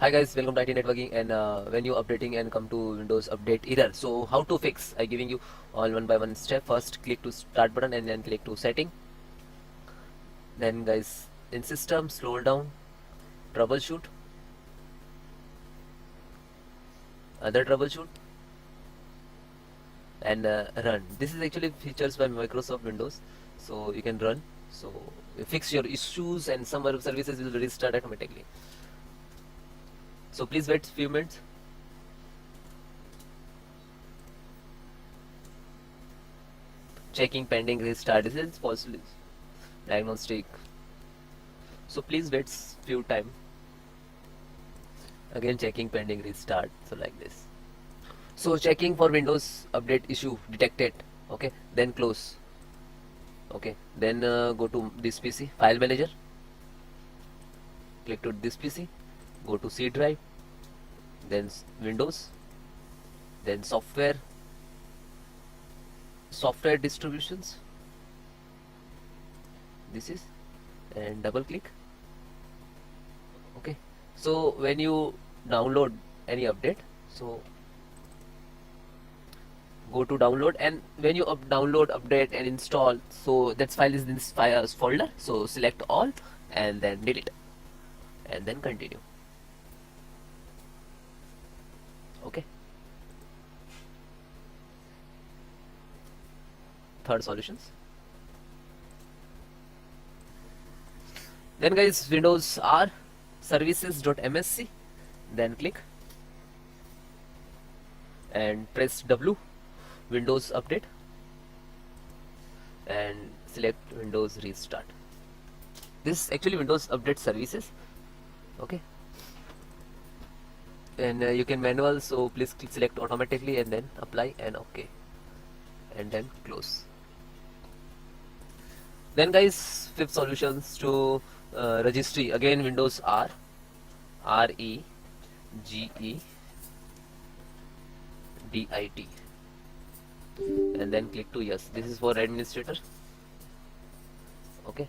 Hi guys, welcome to IT Networking. And when you updating and come to Windows Update error, so how to fix? I giving you all one by one step. First, click to Start button and then click to Setting. Then guys, in System, scroll down, Troubleshoot, other Troubleshoot, and Run. This is actually features by Microsoft Windows, so you can run. So you fix your issues and some other services will restart automatically. So please wait few minutes. Checking pending restart. This is possible diagnostic. So please wait few time. Again checking pending restart. So like this. So checking for Windows update issue detected. Okay. Then close. Okay. Then go to this PC file manager. Click to this PC. Go to C drive. Then Windows. Then software distributions. This is, and double click. Okay, so when you download any update, so go to download, and when you download, update and install, so that file is in this files folder, so select all and then delete and then continue. Okay, third solutions. Then guys, Windows R services.msc, then click and press W, Windows update, and select Windows restart. This is actually Windows update services. Okay, and you can manual, so please click select automatically and then apply and okay, and then close. Then guys, fifth solutions to registry. Again Windows R REGEDIT, and then click to yes. This is for administrator. Okay,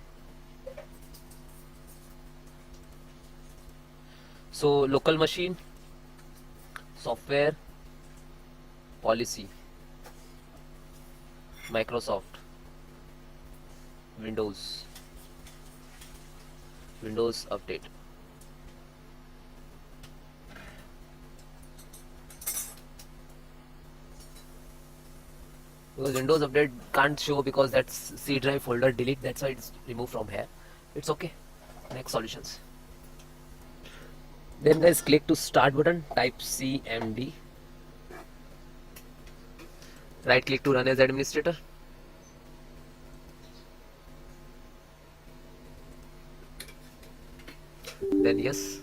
so local machine, software, policy, Microsoft, Windows update. Because Windows update can't show because that's C drive folder delete, that's why it's removed from here. It's okay. Next solutions. Then guys, click to start button, type CMD, right click to run as administrator, then yes.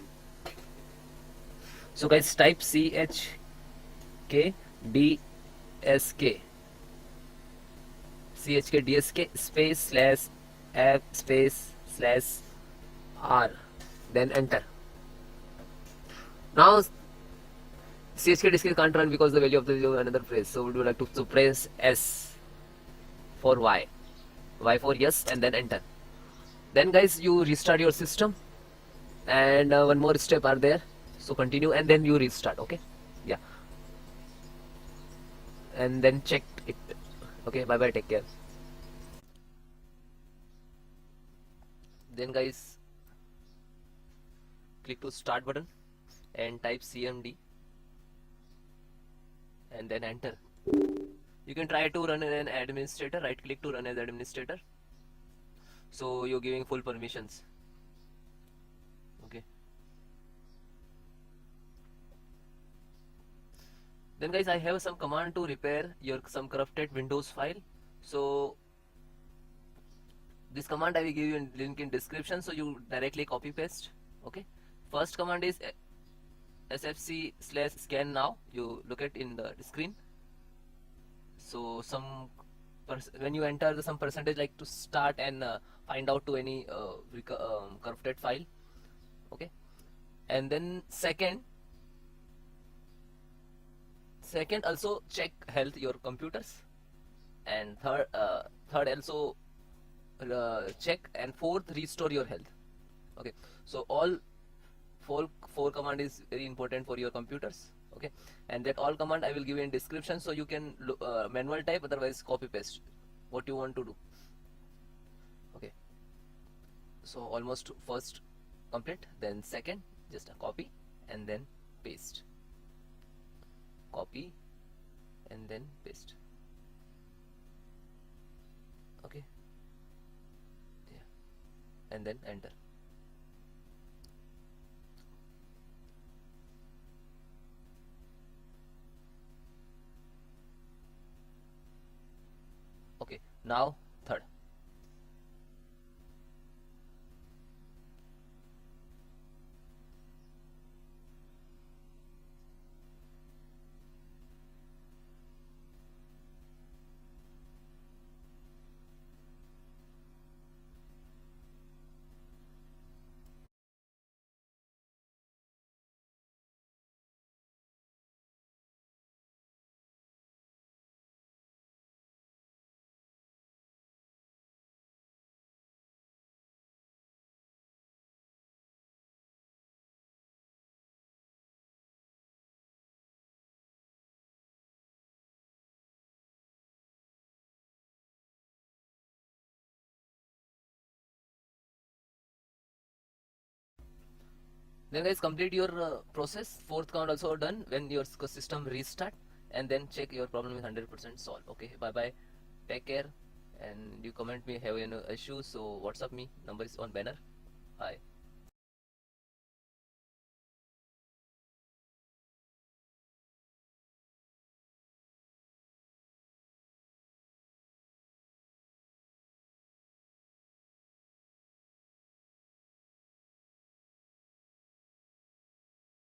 So guys, type CHKDSK space slash F space slash R, then enter. Now CHKDSK can't run because the value of the another phrase, so would you like to press S for Y for yes, and then enter. Then guys, you restart your system, and one more step are there, so continue and then you restart. Okay, yeah, and then check it. Okay, bye bye, take care. Then guys, click to start button and type CMD and then enter. You can try to run an administrator, right click to run as administrator, so you're giving full permissions. Okay, then guys, I have some command to repair your some corrupted Windows file. So this command I will give you in link in description, so you directly copy paste. Okay, first command is sfc/scannow. You look at in the screen. So some when you enter some percentage like to start and find out to any corrupted file. Okay, and then second also check health your computers, and third also check, and fourth restore your health. Okay, so all four command is very important for your computers. Okay, and that all command I will give you in description, so you can manual type, otherwise copy paste what you want to do. Okay, so almost first complete, then second just a copy and then paste, copy and then paste. Okay, yeah, and then enter. Okay, now third. Then guys, complete your process. Fourth count also done. When your system restart, and then check your problem is 100% solved. Okay, bye bye, take care, and you comment me have any issue, so WhatsApp me, number is on banner. Bye.